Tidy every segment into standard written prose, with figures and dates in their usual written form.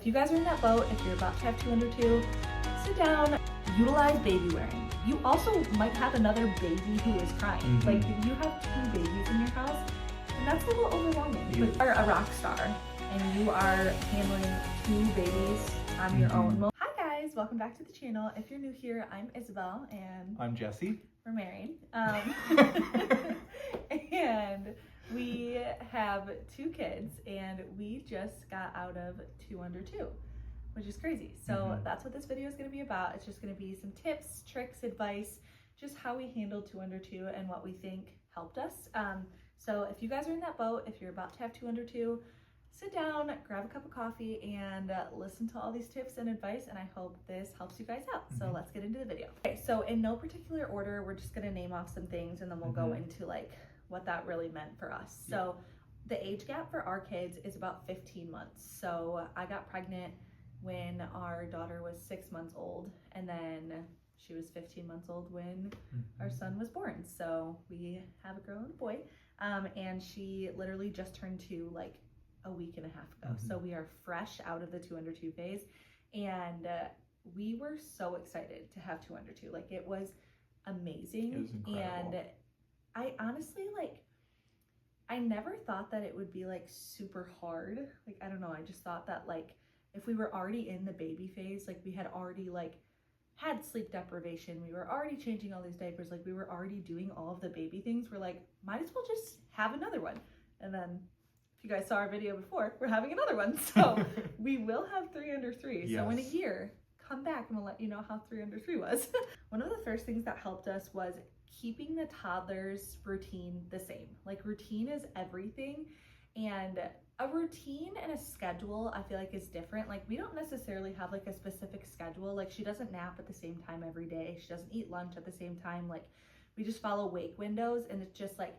If you guys are in that boat, if you're about to have 2 under 2, sit down, utilize baby wearing. You also might have another baby who is crying. Like if you have 2 babies in your house, and that's a little overwhelming. But you are a rock star and you are handling 2 babies on your own. Well, hi guys, welcome back to the channel. If you're new here, I'm Isabel and I'm Jesse. We're married. And we have 2 kids and we just got out of 2 under 2, which is crazy. So that's what this video is going to be about. It's just going to be some tips, tricks, advice, just how we handled 2 under 2 and what we think helped us. So if you guys are in that boat, if you're about to have 2 under 2, sit down, grab a cup of coffee, and listen to all these tips and advice, and I hope this helps you guys out. So let's get into the video. Okay, so in no particular order, we're just gonna name off some things and then we'll go into like what that really meant for us. So the age gap for our kids is about 15 months. So I got pregnant when our daughter was 6 months old, and then she was 15 months old when our son was born. So we have a girl and a boy, and she literally just turned 2 like a week and a half ago. So we are fresh out of the 2 under 2 phase, and we were so excited to have 2 under 2. Like it was amazing. It was incredible. And I honestly, like, I never thought that it would be like super hard. Like, I don't know, I just thought that like if we were already in the baby phase, like we had already like had sleep deprivation, we were already changing all these diapers, like we were already doing all of the baby things, we're like, might as well just have another one. And then if you guys saw our video before, we're having another one. So we will have 3 under 3. Yes. So in a year, come back and we'll let you know how 3 under 3 was. One of the first things that helped us was keeping the toddler's routine the same. Like routine is everything, and a routine and a schedule I feel like is different. Like we don't necessarily have like a specific schedule. Like she doesn't nap at the same time every day. She doesn't eat lunch at the same time. Like we just follow wake windows, and it's just like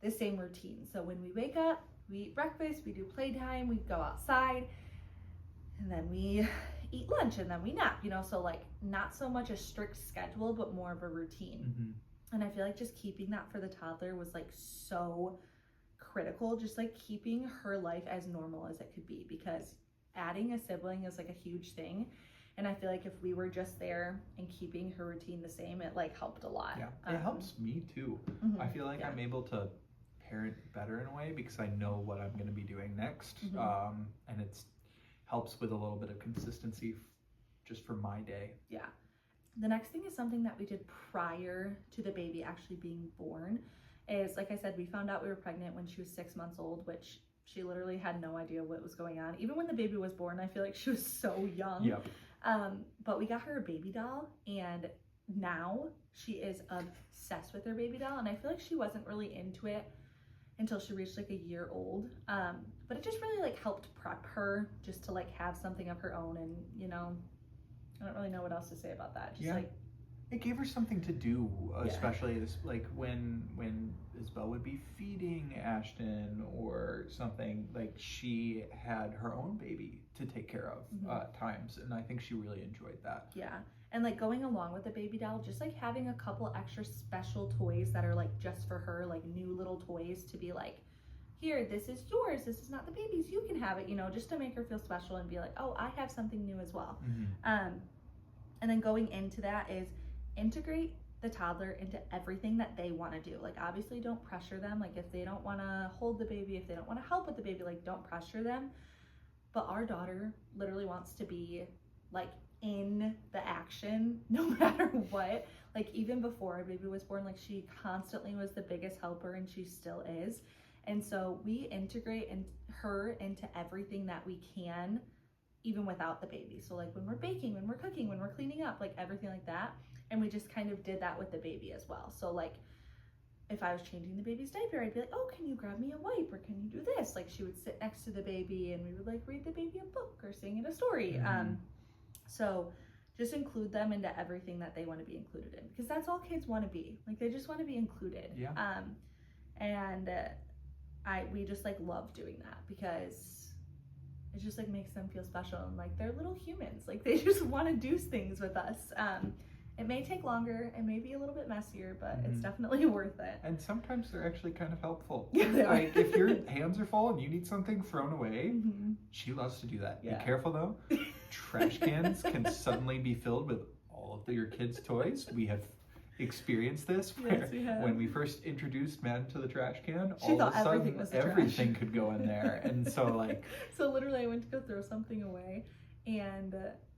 the same routine. So when we wake up, we eat breakfast, we do playtime, we go outside, and then we eat lunch, and then we nap, you know? So like not so much a strict schedule, but more of a routine. And I feel like just keeping that for the toddler was like so critical, just like keeping her life as normal as it could be, because adding a sibling is like a huge thing. And I feel like if we were just there and keeping her routine the same, it like helped a lot. Yeah, it helps me too. I feel like I'm able to parent better in a way because I know what I'm going to be doing next. And it's helps with a little bit of consistency just for my day. Yeah. The next thing is something that we did prior to the baby actually being born is, like I said, we found out we were pregnant when she was 6 months old, which she literally had no idea what was going on. Even when the baby was born, I feel like she was so young. But we got her a baby doll, and now she is obsessed with her baby doll, and I feel like she wasn't really into it until she reached like a year old. But it just really like helped prep her just to like have something of her own, and you know, I don't really know what else to say about that. Just like it gave her something to do, especially this, like when Isabel would be feeding Ashton or something, like she had her own baby to take care of times, and I think she really enjoyed that. Yeah. And like going along with the baby doll, just like having a couple extra special toys that are like just for her, like new little toys to be like, here, this is yours, this is not the baby's, you can have it, you know, just to make her feel special and be like, oh, I have something new as well. And then going into that is integrate the toddler into everything that they want to do. Like obviously don't pressure them. Like if they don't want to hold the baby, if they don't want to help with the baby, like don't pressure them. But our daughter literally wants to be like in the action no matter what. Like even before our baby was born, like she constantly was the biggest helper, and she still is. And so we integrate her into everything that we can, even without the baby. So like when we're baking, when we're cooking, when we're cleaning up, like everything like that. And we just kind of did that with the baby as well. So like if I was changing the baby's diaper, I'd be like, oh, can you grab me a wipe, or can you do this? Like she would sit next to the baby and we would like read the baby a book or sing it a story. So just include them into everything that they want to be included in, because that's all kids want to be. Like they just want to be included. And we just like love doing that, because it just like makes them feel special, and like they're little humans, like they just want to do things with us. It may take longer, it may be a little bit messier, but it's definitely worth it. And sometimes they're actually kind of helpful. Yeah, like if your hands are full and you need something thrown away, She loves to do that. Yeah. Be careful though. Trash cans can suddenly be filled with all of your kids' toys. We have experienced this Yes, we have. when we first introduced Madden to the trash can, She all thought of a sudden everything was the trash. everything could go in there. And so like so literally I went to go throw something away, and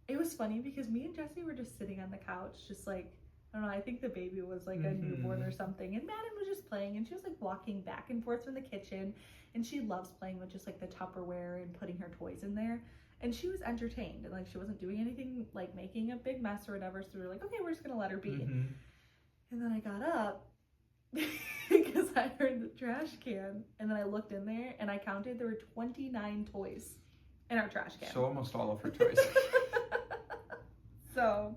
it was funny because me and Jesse were just sitting on the couch, just like, I don't know, I think the baby was like a newborn or something, and Madden was just playing, and she was like walking back and forth from the kitchen, and she loves playing with just like the Tupperware and putting her toys in there, and she was entertained, and like she wasn't doing anything like making a big mess or whatever, so we were like, okay, we're just gonna let her be. And then I got up because I heard the trash can, and then I looked in there and I counted there were 29 toys in our trash can. So almost all of her toys. So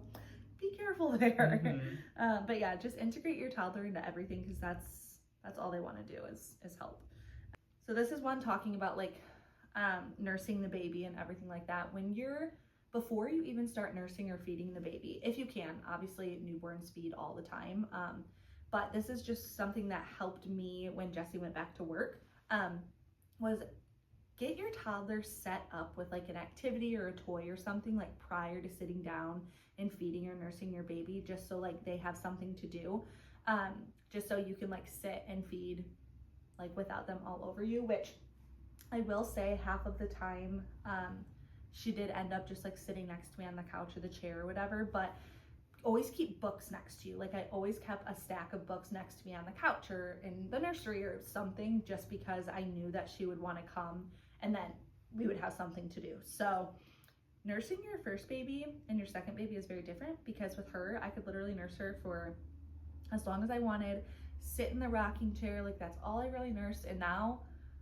be careful there. But yeah, just integrate your toddler into everything, because that's all they want to do is help. So this is one talking about like nursing the baby and everything like that. Before you even start nursing or feeding the baby, if you can, obviously newborns feed all the time, but this is just something that helped me when Jesse went back to work, was get your toddler set up with like an activity or a toy or something like prior to sitting down and feeding or nursing your baby, just so like they have something to do, just so you can like sit and feed like without them all over you, which I will say half of the time, she did end up just like sitting next to me on the couch or the chair or whatever, but always keep books next to you. Like I always kept a stack of books next to me on the couch or in the nursery or something, just because I knew that she would want to come and then we would have something to do. So nursing your first baby and your second baby is very different, because with her, I could literally nurse her for as long as I wanted, sit in the rocking chair, like that's all I really nursed. And now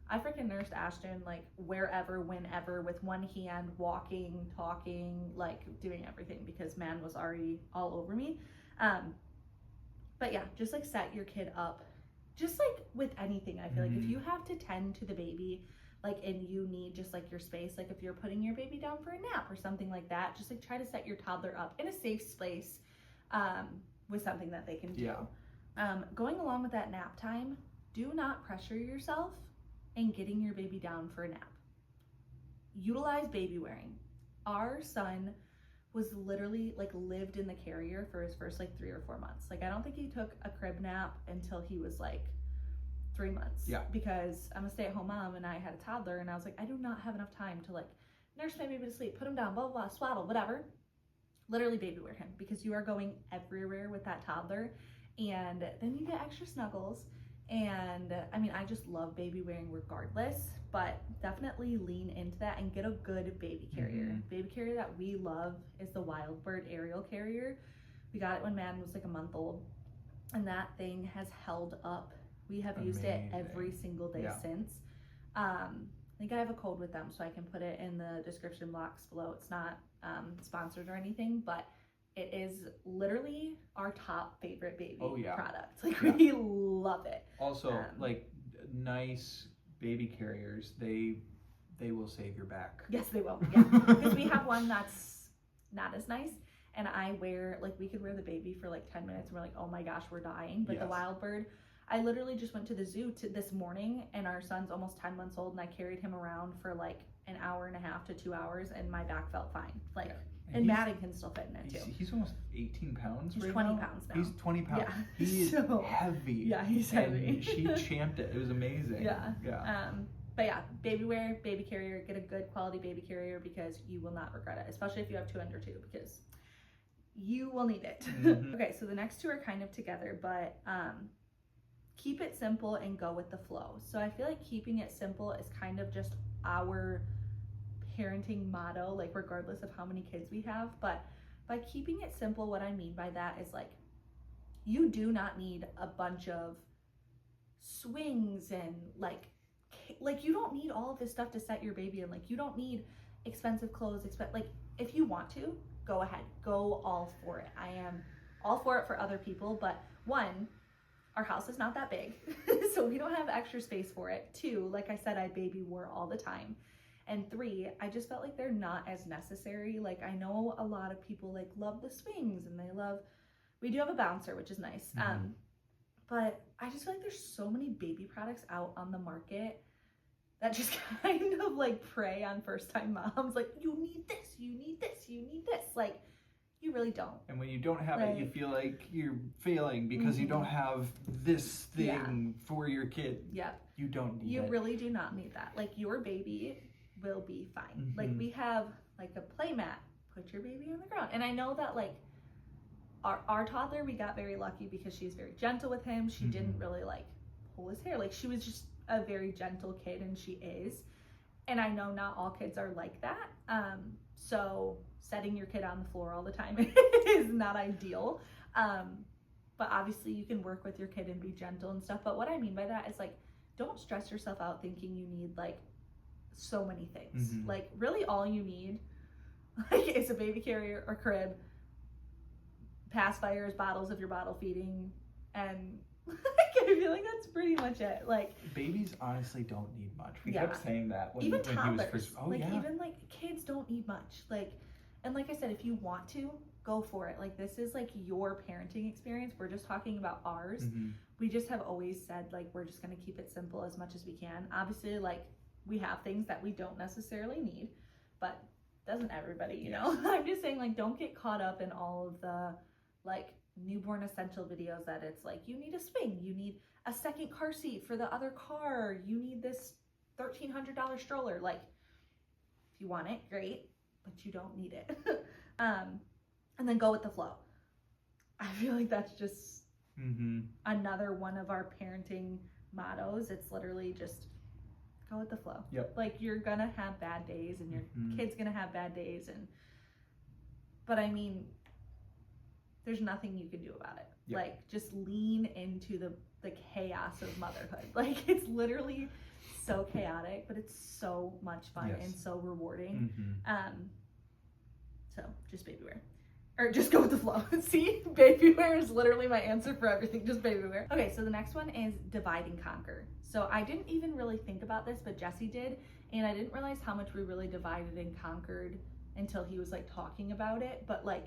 I freaking nursed Ashton like wherever, whenever, with one hand, walking, talking, like doing everything, because man was already all over me. But yeah, just like set your kid up, just like with anything. I feel like if you have to tend to the baby, like, and you need just like your space, like if you're putting your baby down for a nap or something like that, just like try to set your toddler up in a safe space, with something that they can do. Going along with that nap time, do not pressure yourself in getting your baby down for a nap. Utilize baby wearing. Our son was literally like lived in the carrier for his first like 3 or 4 months. Like I don't think he took a crib nap until he was like 3 months. Yeah. Because I'm a stay-at-home mom and I had a toddler, and I was like, I do not have enough time to like nurse my baby to sleep, put him down, blah, blah, blah, swaddle, whatever. Literally baby wear him, because you are going everywhere with that toddler, and then you get extra snuggles. And I mean, I just love baby wearing regardless, but definitely lean into that and get a good baby carrier. Baby carrier that we love is the WILDBIRD aerial carrier. We got it when Madden was like a month old, and that thing has held up. We have used it every single day since. I think I have a code with them, so I can put it in the description box below. It's not sponsored or anything, but it is literally our top favorite baby product. Like we love it. Also, like nice baby carriers, they will save your back. Yes, they will. Yeah, because we have one that's not as nice, and I wear, like, we could wear the baby for like 10 minutes and we're like, oh my gosh, we're dying. But the WILDBIRD, I literally just went to the zoo this morning, and our son's almost 10 months old, and I carried him around for like an hour and a half to 2 hours, and my back felt fine. Like. And Maddie can still fit in it too. He's almost 18 pounds. He's right 20 now. pounds now. He's 20 pounds. Yeah. He is so heavy. Yeah, he's heavy. And she champed it. It was amazing. Yeah. Yeah. But yeah, baby wear, baby carrier, get a good quality baby carrier, because you will not regret it, especially if you have 2 under 2, because you will need it. Okay, so the next 2 are kind of together, but keep it simple and go with the flow. So I feel like keeping it simple is kind of just our parenting motto, like regardless of how many kids we have. But by keeping it simple, what I mean by that is like, you do not need a bunch of swings and like you don't need all of this stuff to set your baby in. Like you don't need expensive clothes, like if you want to, go ahead, go all for it. I am all for it for other people, but 1, our house is not that big, so we don't have extra space for it. 2, like I said, I baby wore all the time. And 3, I just felt like they're not as necessary. Like I know a lot of people like love the swings, and we do have a bouncer, which is nice. But I just feel like there's so many baby products out on the market that just kind of like prey on first time moms. Like, you need this, you need this, you need this. Like, you really don't. And when you don't have it, you feel like you're failing because you don't have this thing for your kid. Yep. You don't need it. You really do not need that. Like, your baby will be fine. Like, we have like a play mat. Put your baby on the ground. And I know that like our toddler, we got very lucky because she's very gentle with him. She didn't really like pull his hair. Like, she was just a very gentle kid, and she is. And I know not all kids are like that. So setting your kid on the floor all the time is not ideal. But obviously you can work with your kid and be gentle and stuff. But what I mean by that is like, don't stress yourself out thinking you need like so many things. Like, really all you need like is a baby carrier or crib, pacifiers, bottles if you're bottle feeding, and like, I feel like that's pretty much it. Like, babies honestly don't need much. We kept saying that when, even when toddlers, he was first. like even like kids don't need much. Like, and like I said, if you want to, go for it. Like, this is like your parenting experience. We're just talking about ours. We just have always said like, we're just gonna keep it simple as much as we can. Obviously, like, we have things that we don't necessarily need, but doesn't everybody, you know? I'm just saying, like, don't get caught up in all of the like newborn essential videos that it's like, you need a swing, you need a second car seat for the other car, you need this $1,300 stroller. Like, if you want it, great, but you don't need it. And then go with the flow. I feel like that's just another one of our parenting mottos. It's literally just go with the flow. Like, you're gonna have bad days, and your kid's gonna have bad days, but I mean, there's nothing you can do about it. Like, just lean into the chaos of motherhood. Like, it's literally so chaotic, but it's so much fun and so rewarding. So just baby wear. Or just go with the flow. See, baby wear is literally my answer for everything, just baby wear. Okay, so the next one is divide and conquer. So I didn't even really think about this, but Jesse did, and I didn't realize how much we really divided and conquered until he was like talking about it. But like,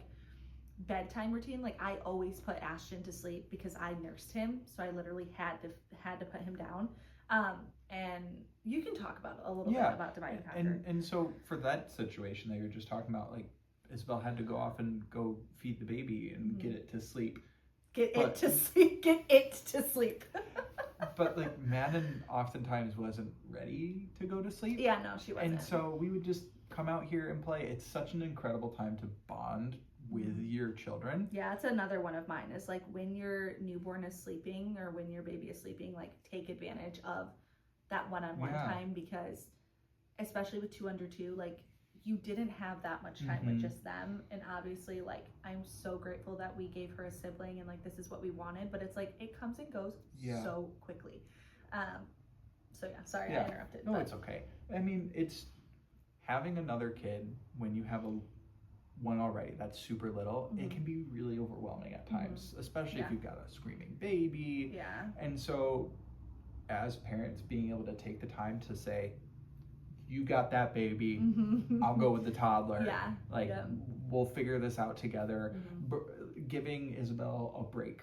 bedtime routine, like, I always put Ashton to sleep because I nursed him, so I literally had to put him down. And you can talk about a little bit about divide and conquer. And so for that situation that you're just talking about, like, Isabel had to go off and go feed the baby and get it to sleep. Get it to sleep. But like, Madden oftentimes wasn't ready to go to sleep. Yeah, no, she wasn't. And so we would just come out here and play. It's such an incredible time to bond with your children. Yeah, it's another one of mine, is like, when your newborn is sleeping or when your baby is sleeping, like, take advantage of that one-on-one time, because especially with 2 under 2, like, you didn't have that much time with just them. And obviously, like, I'm so grateful that we gave her a sibling and like, this is what we wanted, but it's like, it comes and goes so quickly. So yeah, sorry I interrupted. No, it's okay. I mean, it's having another kid when you have one already that's super little, it can be really overwhelming at times, especially if you've got a screaming baby. And so as parents, being able to take the time to say, you got that baby, I'll go with the toddler. We'll figure this out together. Giving Isabel a break.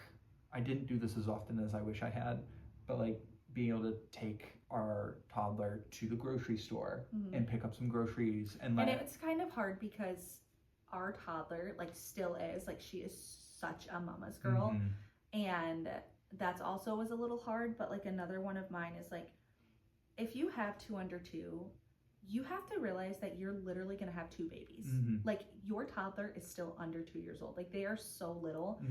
I didn't do this as often as I wish I had, but like, being able to take our toddler to the grocery store and pick up some groceries. And it's kind of hard because our toddler, like, still is, like, she is such a mama's girl. And that's also was a little hard, but like, another one of mine is like, if you have 2 under 2, you have to realize that you're literally going to have 2 babies. Like, your toddler is still under 2 years old. Like, they are so little.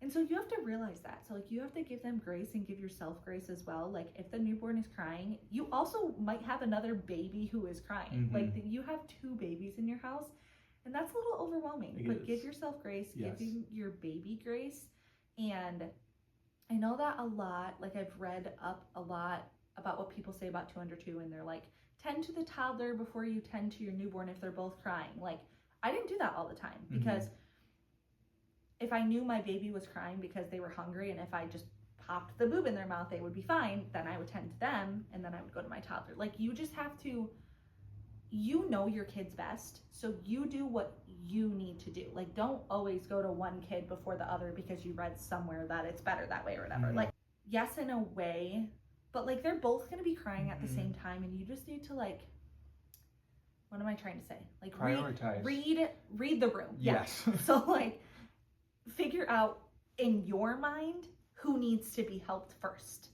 And so you have to realize that. So like, you have to give them grace and give yourself grace as well. Like, if the newborn is crying, you also might have another baby who is crying. Like, you have 2 babies in your house, and that's a little overwhelming. But give yourself grace, give your baby grace. And I know that a lot, like, I've read up a lot about what people say about 2 under 2, and they're like, tend to the toddler before you tend to your newborn if they're both crying. Like, I didn't do that all the time, because if I knew my baby was crying because they were hungry, and if I just popped the boob in their mouth, they would be fine, then I would tend to them, and then I would go to my toddler. Like, you just have to, you know your kid's best, so you do what you need to do. Like, don't always go to one kid before the other because you read somewhere that it's better that way or whatever. Like, yes, in a way, but like they're both gonna be crying at the Mhm. same time, and you just need to like, what am I trying to say? Like Prioritize. read the room. Yes. So like figure out in your mind who needs to be helped first.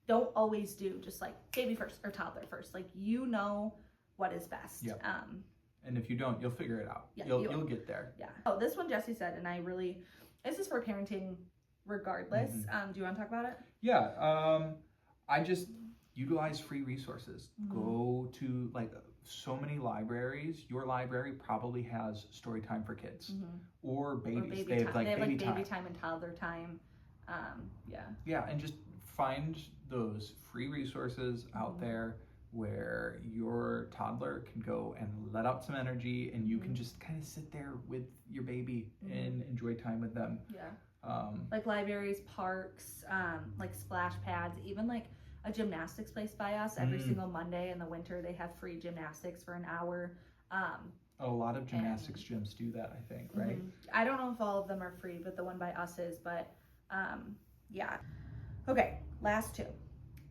Don't always do just like baby first or toddler first. Like, you know what is best. Yep. And if you don't, you'll figure it out. Yeah, You'll get there. Yeah. Oh, this one Jesse said, and this is for parenting regardless. Do you want to talk about it? Yeah. I just utilize free resources. Go to like so many libraries. Your library probably has story time for kids or babies. They have like baby time and toddler time. Yeah, and just find those free resources out there where your toddler can go and let out some energy, and you can just kind of sit there with your baby and enjoy time with them. Yeah. Like libraries, parks, like splash pads, even like a gymnastics place by us. Every single Monday in the winter, they have free gymnastics for an hour. A lot of gymnastics gyms do that, I think, right? I don't know if all of them are free, but the one by us is. But yeah. Okay, last two.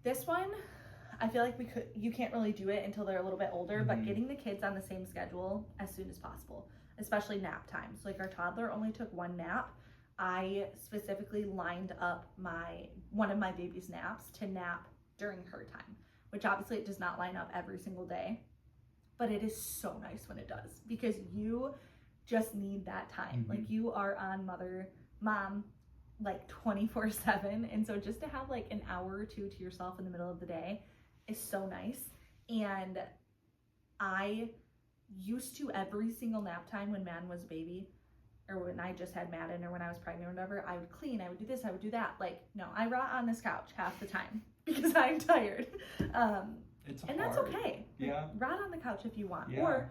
This one, I feel like you can't really do it until they're a little bit older, but getting the kids on the same schedule as soon as possible, especially nap times. Like, our toddler only took one nap. I specifically lined up one of my baby's naps to nap during her time, which obviously it does not line up every single day, but it is so nice when it does, because you just need that time. Like, you are on mom like 24/7, and so just to have like an hour or two to yourself in the middle of the day is so nice. And I used to, every single nap time when Madden was a baby, or when I just had Madden, or when I was pregnant or whatever, I would clean, I would do this, I would do that. Like, no, I rot on this couch half the time because I'm tired. And that's okay. Yeah. Rot on the couch if you want. Yeah. Or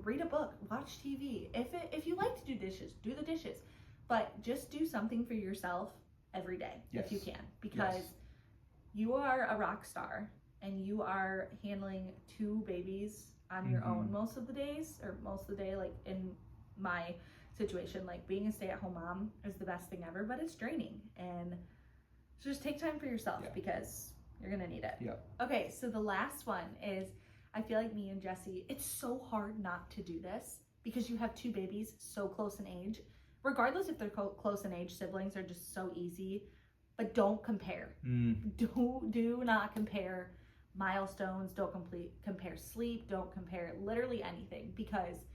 read a book, watch TV. If you like to do dishes, do the dishes. But just do something for yourself every day if you can, because you are a rock star, and you are handling 2 babies on your own most of the days, or most of the day. Like, in my situation, like, being a stay-at-home mom is the best thing ever, but it's draining. And so just take time for yourself, because you're gonna need it. Okay, so the last one is, I feel like me and Jesse, it's so hard not to do this because you have 2 babies so close in age. Regardless if they're close in age, siblings are just so easy, but don't compare. Do not compare milestones. Don't compare sleep. Don't compare literally anything, because,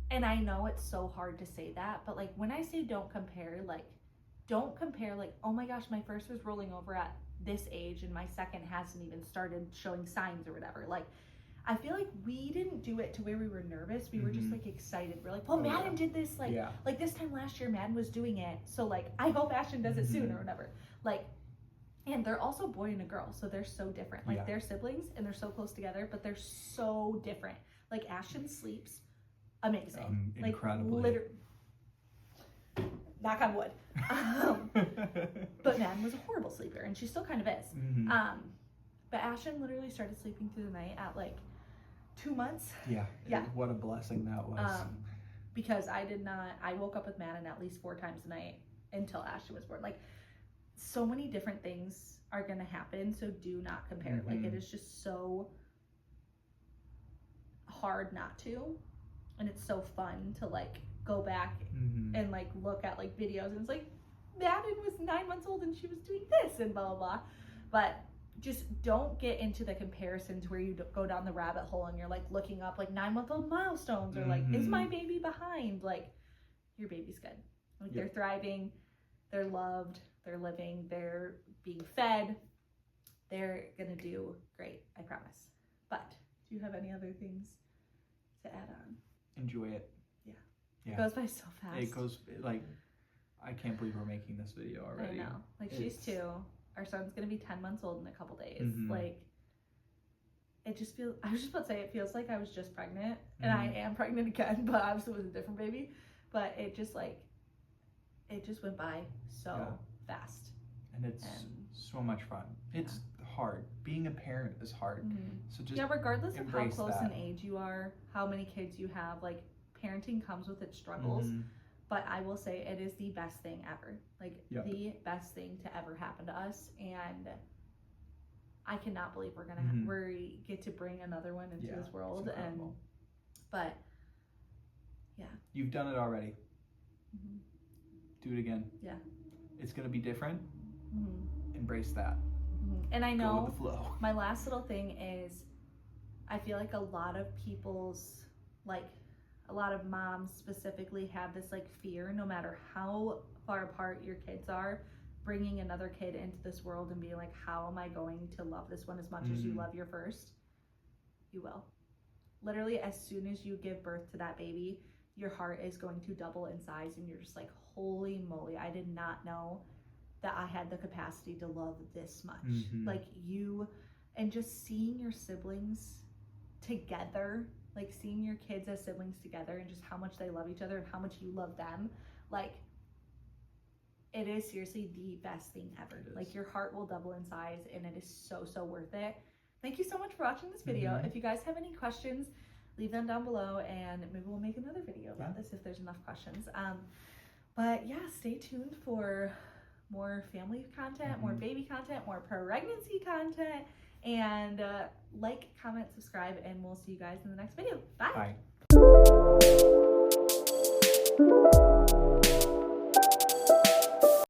and I know it's so hard to say that, but like, when I say don't compare, like, oh my gosh, my first was rolling over at this age and my second hasn't even started showing signs or whatever. Like, I feel like we didn't do it to where we were nervous. We were just like excited. We're like, well, Madden did this like this time last year, Madden was doing it. So like, I hope Ashton does it soon or whatever. Like, and they're also a boy and a girl, so they're so different. Like, they're siblings and they're so close together, but they're so different. Like, Ashton sleeps amazing. Like, incredibly. Literally. Knock on wood. But Madden was a horrible sleeper, and she still kind of is. But Ashton literally started sleeping through the night at like 2 months. Yeah. What a blessing that was. Because I woke up with Madden at least 4 times a night until Ashton was born. Like, so many different things are going to happen, so do not compare. Like, it is just so hard not to, and it's so fun to like go back and like look at like videos, and it's like, Madden was 9 months old and she was doing this and blah blah blah. But just don't get into the comparisons where you go down the rabbit hole and you're like looking up like 9-month-old milestones, or like, is my baby behind? Like, your baby's good. Like, they're thriving, they're loved, they're living, they're being fed, they're gonna do great, I promise. But do you have any other things to add on? Enjoy it. It goes by so fast. It goes, like, I can't believe we're making this video already. I know. Like, she's 2. Our son's gonna be 10 months old in a couple days. Like, it just feels, I was just about to say, it feels like I was just pregnant, and I am pregnant again, but obviously with a different baby. But it just like, it just went by so fast. And it's so much fun. It's hard. Being a parent is hard. So just regardless of how close that. in age you are, how many kids you have, like, parenting comes with its struggles. But I will say it is the best thing ever. Like, the best thing to ever happen to us. And I cannot believe we're gonna we get to bring another one into this world. And but yeah, you've done it already. Do it again. Yeah, it's gonna be different. Embrace that. And I know go with the flow. My last little thing is, I feel like a lot of people's, like a lot of moms specifically, have this like fear, no matter how far apart your kids are, bringing another kid into this world and being like, how am I going to love this one as much as you love your first? You will. Literally, as soon as you give birth to that baby, your heart is going to double in size, and you're just like, holy moly, I did not know that I had the capacity to love this much. Like you, and just seeing your siblings together, like seeing your kids as siblings together, and just how much they love each other and how much you love them, like it is seriously the best thing ever. Like your heart will double in size, and it is so worth it. Thank you so much for watching this video. If you guys have any questions, leave them down below, and maybe we'll make another video about this if there's enough questions. But yeah, stay tuned for more family content, more baby content, more pregnancy content, and like, comment, subscribe, and we'll see you guys in the next video. Bye.